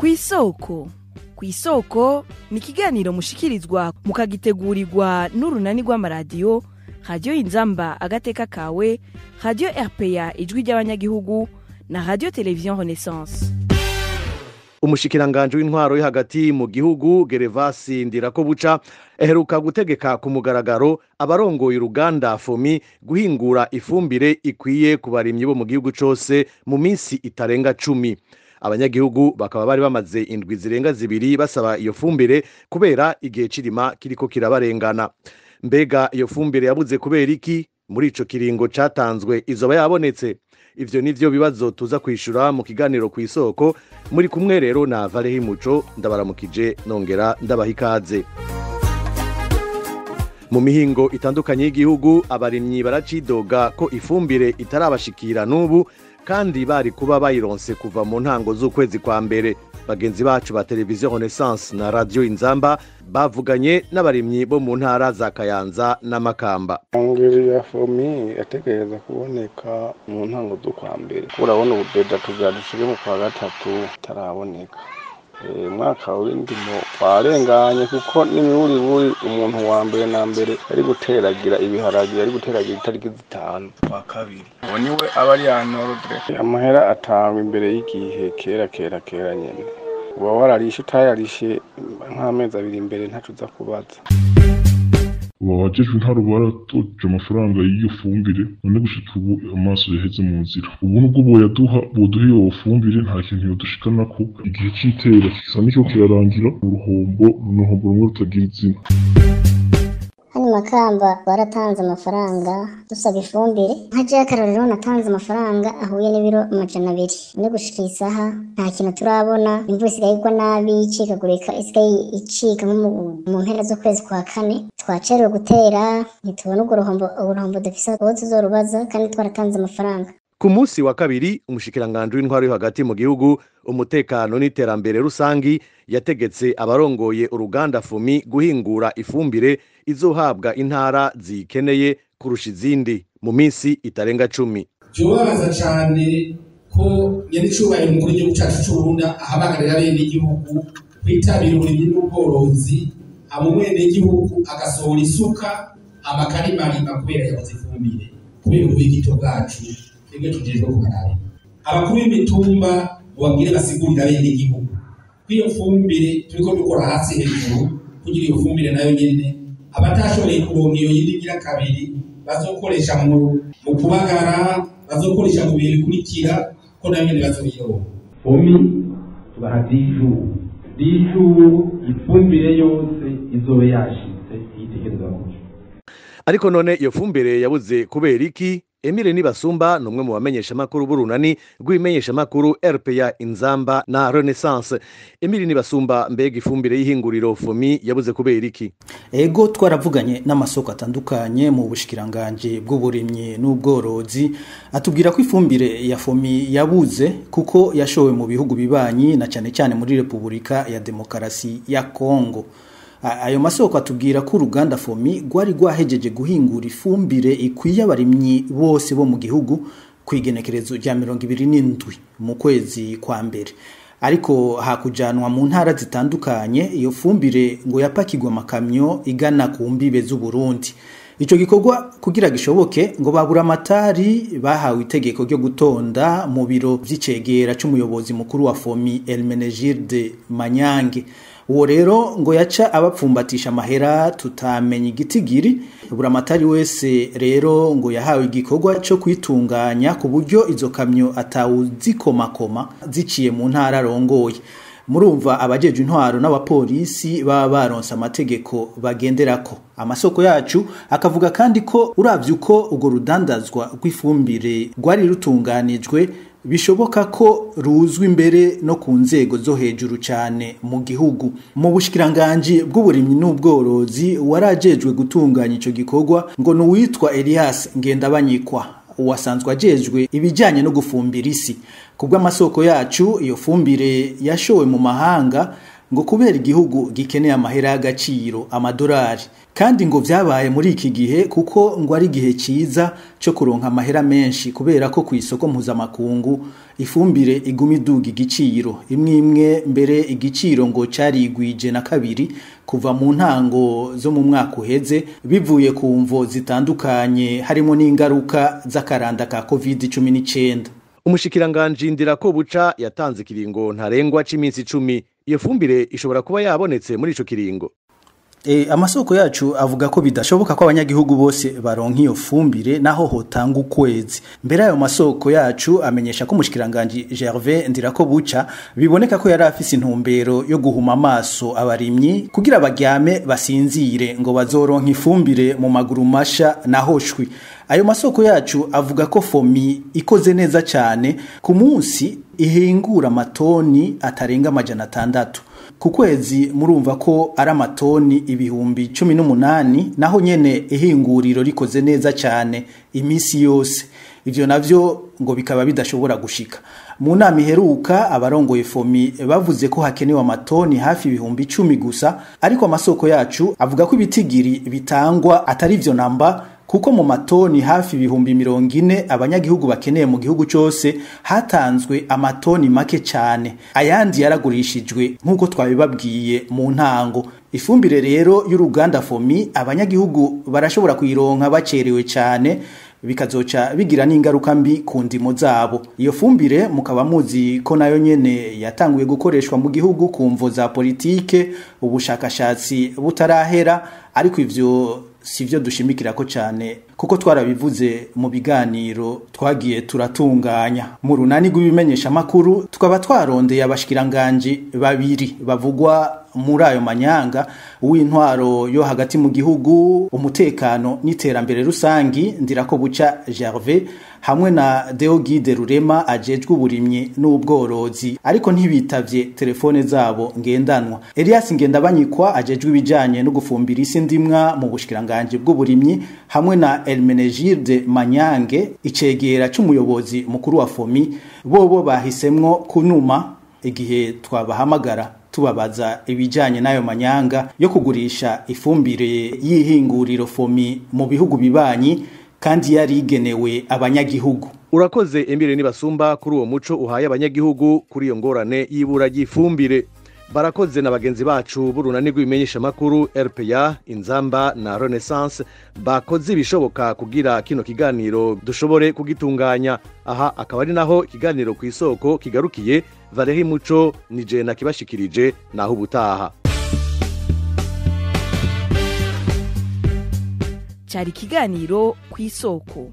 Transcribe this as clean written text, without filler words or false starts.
Kw'isoko. Kw'isoko ni ikiganiro mushikirizwa mukagitegurirwa n'urunani rw'amaradiyo Radio Inzamba agateka kawe, Radio RPA ijwi ry'abanyagihugu na Radio Television Renaissance. Umushikiranganje w'intwaro yo hagati mu gihugu Gervasi Ndirakobuca eheruka gutegeka ku mugaragaro abarongoye uruganda FOMI guhingura ifumbire ikwiye ku barimyi bo mu gihugu cose mu minsi itarenga 10. Abanyagihugu bakaba bari bamaze indwi zirenga zibiri basaba iyo fumbire kubera igihe cirima kiriko kirabarengana. Mbega iyo fumbire yabuze kubera iki? Muri ico kiringo catanzwe izoba yabonetse? Ivyo nivyo bibazo tuza kwishura mu kiganiro kw'isoko. Muri kumwe rero na Valehi Muco, ndabaramukije nongera ndabaha ikaze. Mu mihingo itandukanye y'igihugu abarimyi baracidoga ko ifumbire itarabashikira n'ubu kandi bari kuba bayironse kuva mu ntango z'ukwezi kwa mbere. Bagenzi bacu ba Television Renaissance na Radio Inzamba bavuganye n'abarimyi bo mu ntara za Kayanza na Makamba. Ingeri ya FOMI yategereza kuboneka mu ntango z'ukwa mbere. Urabona ubudeda tuvyadishije mu kwa gatatu taraboneka. Mwaka w'indimo warenganye kuko n'imiburiburi umuntu wa mbere na mbere ari guteragira ibiharage ari guteragira itariki 5 kwa kabiri. Niwe abari yanordre amahera atangwa imbere y'igihe kera nyene. Uba wararishe utayarishe nk'amezi abiri imbere ntacuza kubaza. Wajejwe ntaro baratoje amafaranga y'iyo fumbire none gushika ubu amaso yaheze mu nzira. Ubu nubwo boduha iyo fumbire nta kintu yodushikanako igihe c'itera kisa n'icyo kirarangira uruhombo rumwe rutagira izina. Hano Makamba baratanze amafaranga dusaba ifumbire. Nkaje akarorero natanze amafaranga ahuye n'ibiro 200. None gushika isaha nta kintu turabona. Imvura isigaye igwa nabi icikagurika isigaye icika mu mpera zo kwezi kwa kane. Twacerewe gutera ntitubona uruhombo dufise aho tuzorubaza kandi twaratanze amafaranga. Ku munsi wa kabiri umushikiranganje w'intwaro yo hagati mu gihugu umutekano n'iterambere rusangi yategetse abarongoye uruganda FOMI guhingura ifumbire izohabwa intara zikeneye kurusha izindi mu minsi itarenga 10. Byobabaza cyane ko nyaricubahiro mu gihugu cyacu cy'u Burundi ahabagarira bene igihugu kwitabira uburimyi n'ubworozi amumwene igihugu agasohora isuka amakarimarima kubera yabuze ifumbire kubera ubwigito bwacu twebwe tujejwe kubaraba. Abakuru b'imitumba babwire basigurira bene igihugu kwiyo fumbire turiko dukora hasi hejuru kugira iyo fumbire nayo nyene abatashoboye kuronka iyo yindi kabiri bazokoresha mu kubagara bazokoresha mu bihe bikurikira ko nayo nyene bazoyironka. FOMI tubahadiju ifumbire yose izobe yashitse yitegereza muco. Ariko none iyo fumbire yabuze kubera iki? Emile Nibasumba numwe mu bamenyesha makuru burunani rw'imenyesha makuru RPA Inzamba na Renaissance. Emile Nibasumba, mbega ifumbire y'ihinguriro FOMI yabuze kubera iki? Ego twaravuganye n'amasoko atandukanye mu bushikiranganje bw'uburimyi n'ubworozi atubwira ko ifumbire ya FOMI yabuze kuko yashowe mu bihugu bibanyi na cyane muri Republika ya Demokarasi ya Kongo. Ayo masoko atubwira ko uruganda FOMI gwari gwahejeje guhingura ifumbire ikwiye abarimyi bose bo mu gihugu kwigenekerezo rya 27 mu kwezi kwa mbere. Ariko hakujanwa mu ntara zitandukanye iyo fumbire ngo yapakirwa amakamyo igana ku mbibe z'u Burundi. Ico gikorwa kugira gishoboke ngo babura amatari bahawe itegeko ryo gutonda mu biro vy'icegera c'umuyobozi mukuru wa FOMI Elmenegilde Manyange. Uwo rero ngo yaca abapfumbatisha amahera tutamenya igitigiri. Buramatari wese rero ngo yahawe igikorwa cyo kwitunganya ku buryo izo kamyo atawuzikomakoma ziciye mu ntara arongoye. Murumva abajeje intwaro n'abapolisi baba baronse amategeko bagenderako. Amasoko yacu akavuga kandi ko uravye uko ugo rudandazwa rw'ifumbire rwari rutunganijwe bishoboka ko ruzwi imbere no ku nzego zo hejuru cyane mu gihugu. Mu bushikiranganje bw'uburimyi n'ubworozi warajejwe gutunganya ico gikorwa ngo n'uwitwa Elias Ngendabanyikwa uwasanzwe ajejwe ibijyanye no gufumbira isi. Kubw'amasoko yacu iyo fumbire yashowe mu mahanga ngo kubera igihugu gikeneye amahera y'agaciro amadolari kandi ngo vyabaye muri iki gihe kuko ngo ari gihe ciza cyo kuronka amahera menshi kubera ko ku isoko mpuzamakungu ifumbire iguma iduga igiciro imwe mbere igiciro ngo carigwije na kabiri kuva mu ntango zo mu mwaka uheze bivuye ku mvo zitandukanye harimo n'ingaruka z'akaranda ka COVID-19. Umushikiranganji Ndirakobuca yatanze kiringo ntarengwa c'iminsi 10. Iyo fumbire ishobora kuba yabonetse muri ico kiringo. Amasoko yacu avuga ko bidashoboka ko abanyagihugu bose baronka iyo fumbire naho hotanga ukwezi. Mbere ayo masoko yacu amenyesha ko umushikiranganje Gervais Ndirakobuca biboneka ko yari afise intumbero yo guhuma amaso abarimyi kugira baryame basinzire ngo bazoronka ifumbire mu maguru masha naho shwi. Ayo masoko yacu avuga ko FOMI ikoze neza cyane ku munsi ihingura amatoni atarenga 600. Ku kwezi murumva ko ari amatoni ibihumbi 18 naho nyene ihinguriro rikoze neza cyane imisi yose. Ivyo navyo ngo bikaba bidashobora gushika. Mu nama iheruka abarongoye FOMI bavuze ko hakenewe amatoni hafi ibihumbi 10 gusa, ariko amasoko yacu avuga ko ibitigiri bitangwa atari vyo namba kuko mu matoni hafi ibihumbi 40 abanyagihugu bakeneye mu gihugu cyose hatanzwe amatoni make cyane, ayandi yaragurishijwe nk'uko twabibabwiye mu ntango. Ifumbire rero y'uruganda FOMI abanyagihugu barashobora kuyironka bacerewe cyane bikazoca bigira n'ingaruka mbi ku ndimo zabo. Iyo fumbire mukaba muzi ko nayo nyene yatanguye gukoreshwa mu gihugu ku mvo za politike, ubushakashatsi butarahera, ariko ivyo sivyo dushimikira ko cyane kuko twarabivuze mu biganiro twagiye turatunganya mu runani rw'ibimenyesha makuru. Tukaba twarondeye abashikiranganje babiri bavugwa muri ayo manyanga, uw'intwaro yo hagati mu gihugu, umutekano n'iterambere rusangi Ndirakobuca Gervais hamwe na Deogide Rurema ajejwe uburimyi n'ubworozi, ariko ntibitavye telefone zabo ngendanwa. Elias Ngendabanyikwa ajejwe ibijanye no gufumbira isi ndimwa mu bushikiranganje bw'uburimyi hamwe na Elmenegilde Manyange icegera c'umuyobozi mukuru wa FOMI bobo bahisemwo kunuma igihe twabahamagara tubabaza ibijanye nayo manyanga yo kugurisha ifumbire y'ihinguriro FOMI mu bihugu bibanyi kandi yari igenewe abanyagihugu. Urakoze Emile Nibasumba kuri uwo muco uhaye abanyagihugu kuri iyo ngorane y'ibura ry'ifumbire. Barakoze na bagenzi bacu burunani rw'ibimenyesha makuru RPA, Inzamba na Renaissance bakoze ibishoboka kugira kino kiganiro dushobore kugitunganya. Aha akaba ari naho ikiganiro ku isoko kigarukiye. Valerie Muco nije nakibashikirije naho ubutaha. Cyari kiganiro ku isoko.